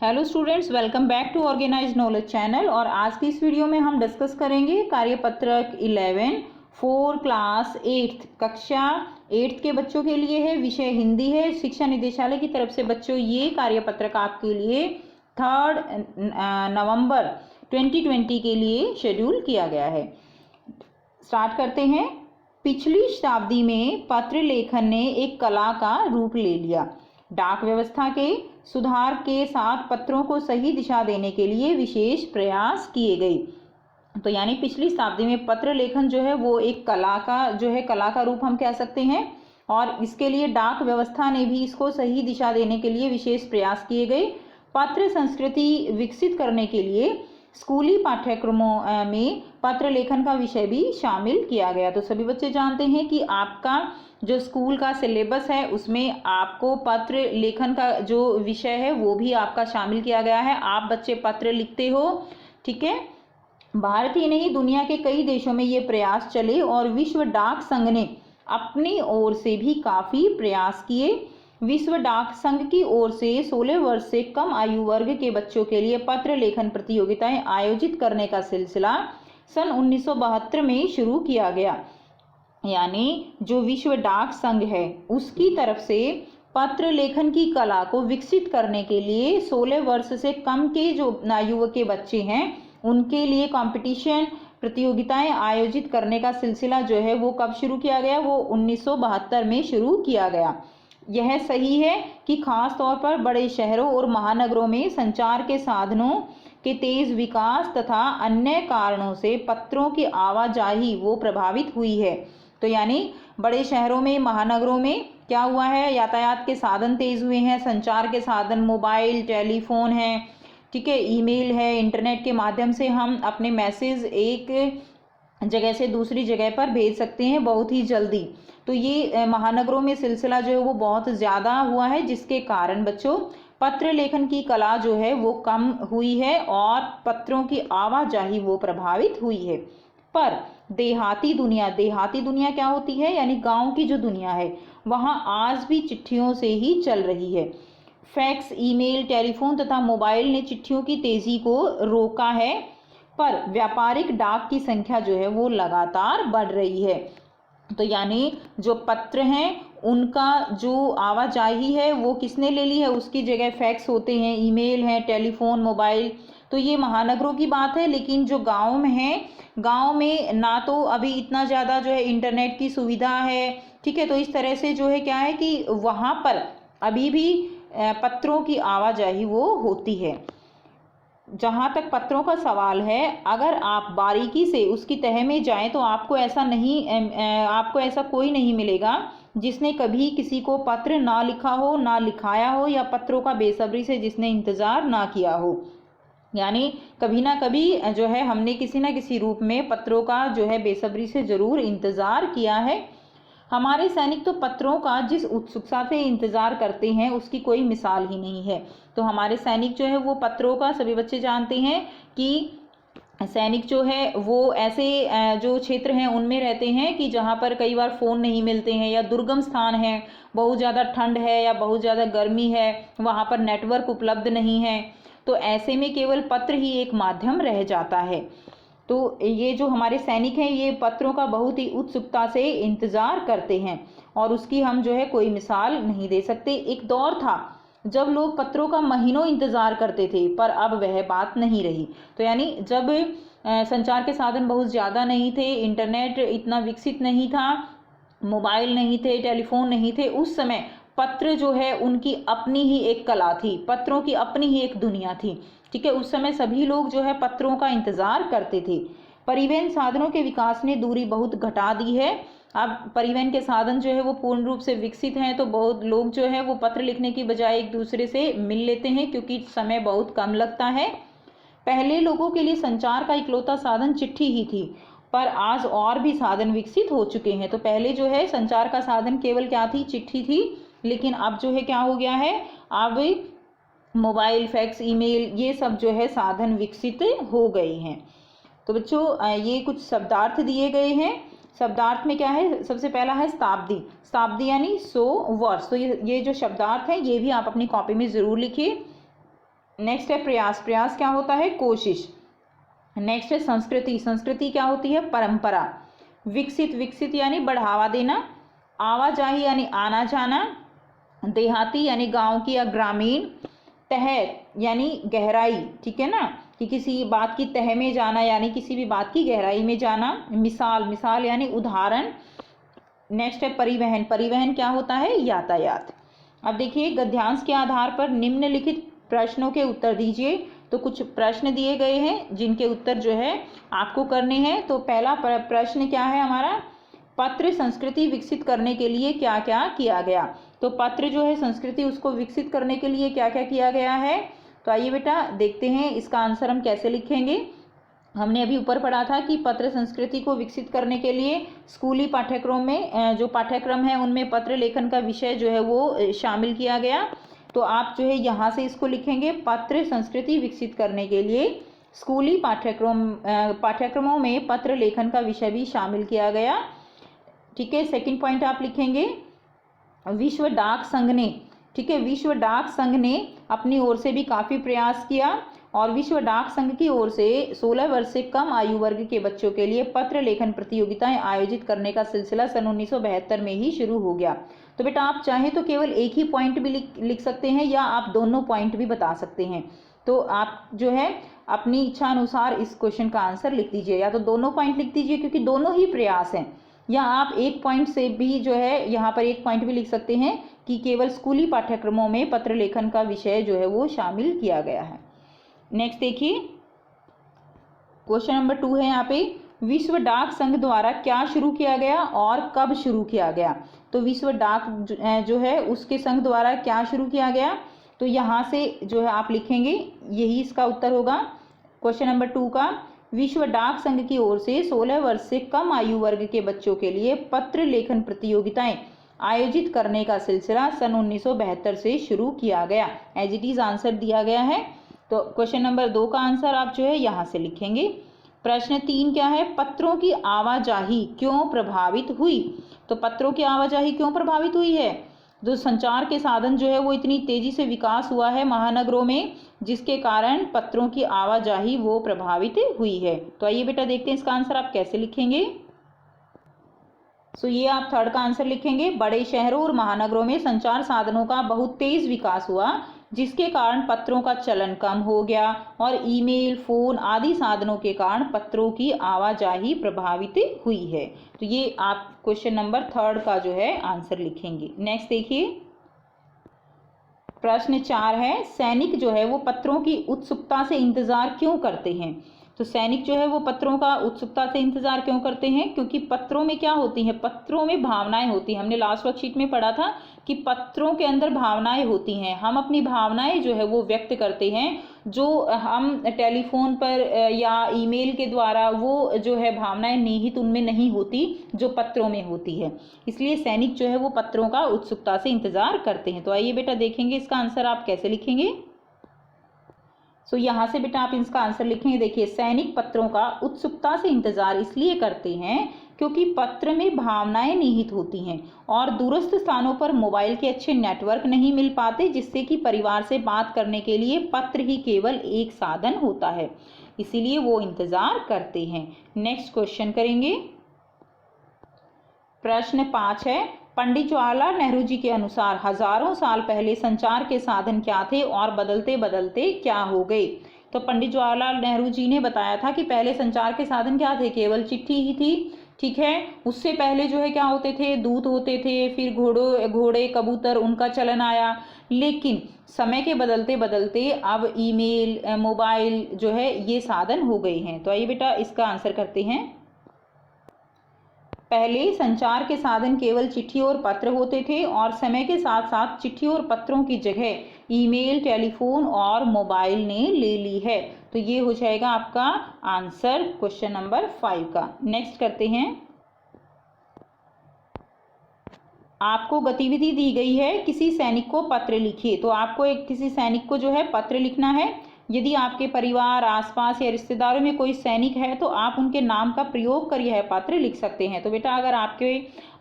Hello students, welcome back to organised knowledge channel. और आज की इस वीडियो में हम डिस्कस करेंगे कार्यपत्रक 11 4 क्लास 8 कक्षा 8 के बच्चों के लिए है। विषय हिंदी है। शिक्षा निदेशालय की तरफ से बच्चों ये कार्यपत्रक आपके लिए 3 नवंबर 2020 के लिए शेड्यूल किया गया है। स्टार्ट करते हैं। पिछली शताब्दी में पत्र लेखन ने एक कला का रूप ले लिया। डाक व्यवस्था के सुधार के साथ पत्रों को सही दिशा देने के लिए विशेष प्रयास किए गए। तो यानी पिछली शताब्दी में पत्र लेखन जो है वो एक कला का रूप हम कह सकते हैं। और इसके लिए डाक व्यवस्था ने भी इसको सही दिशा देने के लिए विशेष प्रयास किए गए। पत्र संस्कृति विकसित करने के लिए स्कूली पाठ्यक्रमों में पत्र लेखन का विषय भी शामिल किया गया। तो सभी बच्चे जानते हैं कि आपका जो स्कूल का सिलेबस है उसमें आपको पत्र लेखन का जो विषय है वो भी आपका शामिल किया गया है। आप बच्चे पत्र लिखते हो, ठीक है। भारत ही नहीं, दुनिया के कई देशों में ये प्रयास चले और विश्व डाक संघ ने अपनी ओर से भी काफ़ी प्रयास किए। विश्व डाक संघ की ओर से 16 वर्ष से कम आयु वर्ग के बच्चों के लिए पत्र लेखन प्रतियोगिताएं आयोजित करने का सिलसिला सन 1972 में शुरू किया गया। यानी जो विश्व डाक संघ है उसकी तरफ से पत्र लेखन की कला को विकसित करने के लिए 16 वर्ष से कम के जो आयु के बच्चे हैं उनके लिए कंपटीशन प्रतियोगिताएं आयोजित करने का सिलसिला जो है वो कब शुरू किया गया? वो 1972 में शुरू किया गया। यह सही है कि खास तौर पर बड़े शहरों और महानगरों में संचार के साधनों के तेज विकास तथा अन्य कारणों से पत्रों की आवाजाही वो प्रभावित हुई है। तो यानी बड़े शहरों में, महानगरों में क्या हुआ है? यातायात के साधन तेज हुए हैं, संचार के साधन मोबाइल, टेलीफोन है, ठीक है, ईमेल है, इंटरनेट के माध्यम से हम अपने मैसेज एक जगह से दूसरी जगह पर भेज सकते हैं बहुत ही जल्दी। तो ये महानगरों में सिलसिला जो है वो बहुत ज़्यादा हुआ है, जिसके कारण बच्चों पत्र लेखन की कला जो है वो कम हुई है और पत्रों की आवाजाही वो प्रभावित हुई है। पर देहाती दुनिया क्या होती है? यानी गांव की जो दुनिया है वहाँ आज भी चिट्ठियों से ही चल रही है। फैक्स, ईमेल, टेलीफोन तथा मोबाइल ने चिट्ठियों की तेजी को रोका है, पर व्यापारिक डाक की संख्या जो है वो लगातार बढ़ रही है। तो यानी जो पत्र हैं उनका जो आवाजाही है वो किसने ले ली है? उसकी जगह फैक्स होते हैं, ईमेल है, टेलीफोन, मोबाइल। तो ये महानगरों की बात है। लेकिन जो गांव में है, गांव में ना तो अभी इतना ज़्यादा जो है इंटरनेट की सुविधा है, ठीक है। तो इस तरह से जो है क्या है कि वहाँ पर अभी भी पत्रों की आवाजाही वो होती है। जहाँ तक पत्रों का सवाल है, अगर आप बारीकी से उसकी तह में जाएं तो आपको ऐसा कोई नहीं मिलेगा जिसने कभी किसी को पत्र ना लिखा हो, ना लिखाया हो, या पत्रों का बेसब्री से जिसने इंतज़ार ना किया हो। यानी कभी ना कभी जो है हमने किसी ना किसी रूप में पत्रों का जो है बेसब्री से ज़रूर इंतज़ार किया है। हमारे सैनिक तो पत्रों का जिस उत्सुकता से इंतज़ार करते हैं उसकी कोई मिसाल ही नहीं है। तो हमारे सैनिक जो है वो पत्रों का, सभी बच्चे जानते हैं कि सैनिक जो है वो ऐसे जो क्षेत्र हैं उनमें रहते हैं कि जहाँ पर कई बार फ़ोन नहीं मिलते हैं, या दुर्गम स्थान है, बहुत ज़्यादा ठंड है या बहुत ज़्यादा गर्मी है, वहाँ पर नेटवर्क उपलब्ध नहीं है। तो ऐसे में केवल पत्र ही एक माध्यम रह जाता है। तो ये जो हमारे सैनिक हैं ये पत्रों का बहुत ही उत्सुकता से इंतज़ार करते हैं और उसकी हम जो है कोई मिसाल नहीं दे सकते। एक दौर था जब लोग पत्रों का महीनों इंतज़ार करते थे, पर अब वह बात नहीं रही। तो यानी जब संचार के साधन बहुत ज़्यादा नहीं थे, इंटरनेट इतना विकसित नहीं था, मोबाइल नहीं थे, टेलीफोन नहीं थे, उस समय पत्र जो है उनकी अपनी ही एक कला थी, पत्रों की अपनी ही एक दुनिया थी, ठीक है। उस समय सभी लोग जो है पत्रों का इंतज़ार करते थे। परिवहन साधनों के विकास ने दूरी बहुत घटा दी है। अब परिवहन के साधन जो है वो पूर्ण रूप से विकसित हैं, तो बहुत लोग जो है वो पत्र लिखने की बजाय एक दूसरे से मिल लेते हैं क्योंकि समय बहुत कम लगता है। पहले लोगों के लिए संचार का इकलौता साधन चिट्ठी ही थी, पर आज और भी साधन विकसित हो चुके हैं। तो पहले जो है संचार का साधन केवल क्या थी? चिट्ठी थी। लेकिन अब जो है क्या हो गया है? अब मोबाइल, फैक्स, ईमेल, ये सब जो है साधन विकसित हो गए हैं। तो बच्चों ये कुछ शब्दार्थ दिए गए हैं। शब्दार्थ में क्या है? सबसे पहला है शताब्दी यानी 100 वर्ष। तो ये जो शब्दार्थ है ये भी आप अपनी कॉपी में ज़रूर लिखिए। नेक्स्ट है प्रयास, प्रयास क्या होता है? कोशिश। नेक्स्ट है संस्कृति, संस्कृति क्या होती है? परंपरा। विकसित, विकसित यानी बढ़ावा देना। आवाजाही यानी आना जाना। देहाती यानी गांव की या ग्रामीण। तह यानी गहराई, ठीक है ना, कि किसी बात की तह में जाना यानी किसी भी बात की गहराई में जाना। मिसाल, मिसाल यानी उदाहरण। नेक्स्ट है परिवहन, परिवहन क्या होता है? यातायात। अब देखिए गद्यांश के आधार पर निम्नलिखित प्रश्नों के उत्तर दीजिए। तो कुछ प्रश्न दिए गए हैं जिनके उत्तर जो है आपको करने हैं। तो पहला प्रश्न क्या है हमारा? पत्र संस्कृति विकसित करने के लिए क्या क्या किया गया? तो पत्र जो है संस्कृति उसको विकसित करने के लिए क्या क्या किया गया है? तो आइए बेटा देखते हैं इसका आंसर हम कैसे लिखेंगे। हमने अभी ऊपर पढ़ा था कि पत्र संस्कृति को विकसित करने के लिए स्कूली पाठ्यक्रम में जो पाठ्यक्रम है उनमें पत्र लेखन का विषय जो है वो शामिल किया गया। तो आप जो है यहाँ से इसको लिखेंगे, पत्र संस्कृति विकसित करने के लिए स्कूली पाठ्यक्रमों में पत्र लेखन का विषय भी शामिल किया गया। ठीक है, सेकंड पॉइंट आप लिखेंगे विश्व डाक संघ ने, ठीक है, विश्व डाक संघ ने अपनी ओर से भी काफ़ी प्रयास किया और विश्व डाक संघ की ओर से 16 वर्ष से कम आयु वर्ग के बच्चों के लिए पत्र लेखन प्रतियोगिताएं आयोजित करने का सिलसिला सन 1972 में ही शुरू हो गया। तो बेटा आप चाहें तो केवल एक ही पॉइंट भी लिख सकते हैं या आप दोनों पॉइंट भी बता सकते हैं। तो आप जो है अपनी इच्छा अनुसार इस क्वेश्चन का आंसर लिख दीजिए, या तो दोनों पॉइंट लिख दीजिए क्योंकि दोनों ही प्रयास हैं, या आप एक पॉइंट से भी जो है यहाँ पर एक पॉइंट भी लिख सकते हैं कि केवल स्कूली पाठ्यक्रमों में पत्र लेखन का विषय जो है वो शामिल किया गया है। नेक्स्ट देखिए क्वेश्चन नंबर 2 है यहाँ पे, विश्व डाक संघ द्वारा क्या शुरू किया गया और कब शुरू किया गया? तो विश्व डाक जो है उसके संघ द्वारा क्या शुरू किया गया? तो यहाँ से जो है आप लिखेंगे, यही इसका उत्तर होगा क्वेश्चन नंबर 2 का। विश्व डाक संघ की ओर से 16 वर्ष से कम आयु वर्ग के बच्चों के लिए पत्र लेखन प्रतियोगिताएं आयोजित करने का सिलसिला सन 1972 से शुरू किया गया। एज इट इज आंसर दिया गया है। तो क्वेश्चन नंबर 2 का आंसर आप जो है यहाँ से लिखेंगे। प्रश्न 3 क्या है? पत्रों की आवाजाही क्यों प्रभावित हुई? तो पत्रों की आवाजाही क्यों प्रभावित हुई है? जो संचार के साधन जो है वो इतनी तेजी से विकास हुआ है महानगरों में, जिसके कारण पत्रों की आवाजाही वो प्रभावित हुई है। तो आइए बेटा देखते हैं इसका आंसर आप कैसे लिखेंगे। सो ये आप थर्ड का आंसर लिखेंगे, बड़े शहरों और महानगरों में संचार साधनों का बहुत तेज विकास हुआ जिसके कारण पत्रों का चलन कम हो गया और ईमेल, फोन आदि साधनों के कारण पत्रों की आवाजाही प्रभावित हुई है। तो ये आप क्वेश्चन नंबर 3 का जो है आंसर लिखेंगे। नेक्स्ट देखिए प्रश्न 4 है, सैनिक जो है वो पत्रों की उत्सुकता से इंतजार क्यों करते हैं? तो सैनिक जो है वो पत्रों का उत्सुकता से इंतजार क्यों करते हैं? क्योंकि पत्रों में क्या होती हैं? पत्रों में भावनाएं होती हैं। हमने लास्ट वर्कशीट में पढ़ा था कि पत्रों के अंदर भावनाएं होती हैं। हम अपनी भावनाएं जो है वो व्यक्त करते हैं, जो हम टेलीफोन पर या ईमेल के द्वारा वो जो है भावनाएं निहित उनमें नहीं होती जो पत्रों में होती है। इसलिए सैनिक जो है वो पत्रों का उत्सुकता से इंतजार करते हैं। तो आइए बेटा देखेंगे इसका आंसर आप कैसे लिखेंगे। सो यहाँ से बेटा आप इसका आंसर लिखेंगे। देखिए सैनिक पत्रों का उत्सुकता से इंतजार इसलिए करते हैं क्योंकि पत्र में भावनाएं निहित होती हैं और दूरस्थ स्थानों पर मोबाइल के अच्छे नेटवर्क नहीं मिल पाते, जिससे कि परिवार से बात करने के लिए पत्र ही केवल एक साधन होता है, इसीलिए वो इंतजार करते हैं। नेक्स्ट क्वेश्चन करेंगे। प्रश्न 5 है, पंडित जवाहरलाल नेहरू जी के अनुसार हजारों साल पहले संचार के साधन क्या थे और बदलते बदलते क्या हो गए? तो पंडित जवाहरलाल नेहरू जी ने बताया था कि पहले संचार के साधन क्या थे? केवल चिट्ठी ही थी। ठीक है, उससे पहले जो है क्या होते थे? दूत होते थे, फिर घोड़े कबूतर उनका चलन आया। लेकिन समय के बदलते बदलते अब ईमेल, मोबाइल जो है ये साधन हो गए हैं। तो आइए बेटा इसका आंसर करते हैं। पहले संचार के साधन केवल चिट्ठी और पत्र होते थे और समय के साथ साथ चिट्ठी और पत्रों की जगह ईमेल, टेलीफोन और मोबाइल ने ले ली है। तो ये हो जाएगा आपका आंसर क्वेश्चन नंबर 5 का। नेक्स्ट करते हैं। आपको गतिविधि दी गई है, किसी सैनिक को पत्र लिखिए। तो आपको किसी सैनिक को जो है पत्र लिखना है। यदि आपके परिवार, आसपास या रिश्तेदारों में कोई सैनिक है तो आप उनके नाम का प्रयोग कर यह पत्र लिख सकते हैं। तो बेटा अगर आपके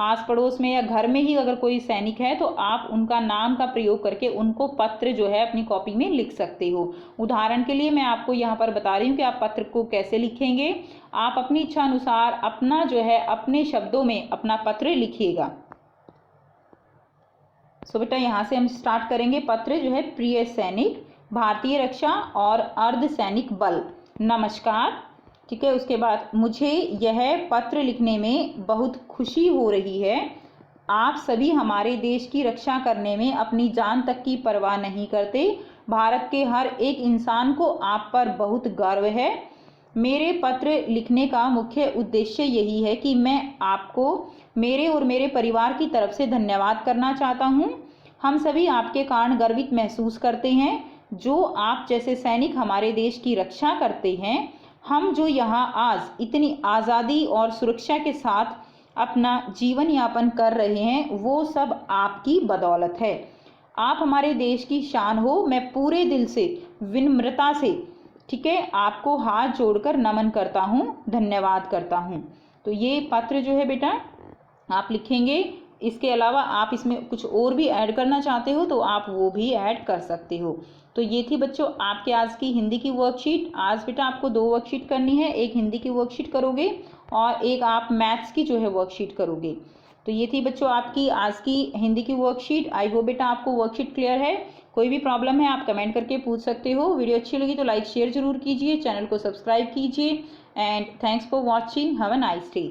आस पड़ोस में या घर में ही अगर कोई सैनिक है तो आप उनका नाम का प्रयोग करके उनको पत्र जो है अपनी कॉपी में लिख सकते हो। उदाहरण के लिए मैं आपको यहाँ पर बता रही हूँ कि आप पत्र को कैसे लिखेंगे। आप अपनी इच्छा अनुसार अपना जो है अपने शब्दों में अपना पत्र लिखिएगा। सो बेटा यहाँ से हम स्टार्ट करेंगे। पत्र जो है, प्रिय सैनिक, भारतीय रक्षा और अर्ध सैनिक बल, नमस्कार। ठीक है, उसके बाद मुझे यह पत्र लिखने में बहुत खुशी हो रही है। आप सभी हमारे देश की रक्षा करने में अपनी जान तक की परवाह नहीं करते। भारत के हर एक इंसान को आप पर बहुत गर्व है। मेरे पत्र लिखने का मुख्य उद्देश्य यही है कि मैं आपको मेरे और मेरे परिवार की तरफ से धन्यवाद करना चाहता हूँ। हम सभी आपके कारण गर्वित महसूस करते हैं। जो आप जैसे सैनिक हमारे देश की रक्षा करते हैं। हम जो यहाँ आज इतनी आज़ादी और सुरक्षा के साथ अपना जीवन यापन कर रहे हैं वो सब आपकी बदौलत है। आप हमारे देश की शान हो। मैं पूरे दिल से विनम्रता से, ठीक है, आपको हाथ जोड़कर नमन करता हूँ, धन्यवाद करता हूँ। तो ये पत्र जो है बेटा आप लिखेंगे। इसके अलावा आप इसमें कुछ और भी ऐड करना चाहते हो तो आप वो भी ऐड कर सकते हो। तो ये थी बच्चों आपके आज की हिंदी की वर्कशीट। आज बेटा आपको 2 वर्कशीट करनी है, एक हिंदी की वर्कशीट करोगे और एक आप मैथ्स की जो है वर्कशीट करोगे। तो ये थी बच्चों आपकी आज की हिंदी की वर्कशीट। आई होप बेटा आपको वर्कशीट क्लियर है। कोई भी प्रॉब्लम है आप कमेंट करके पूछ सकते हो। वीडियो अच्छी लगी तो लाइक शेयर जरूर कीजिए, चैनल को सब्सक्राइब कीजिए and thanks for watching. Have a nice day.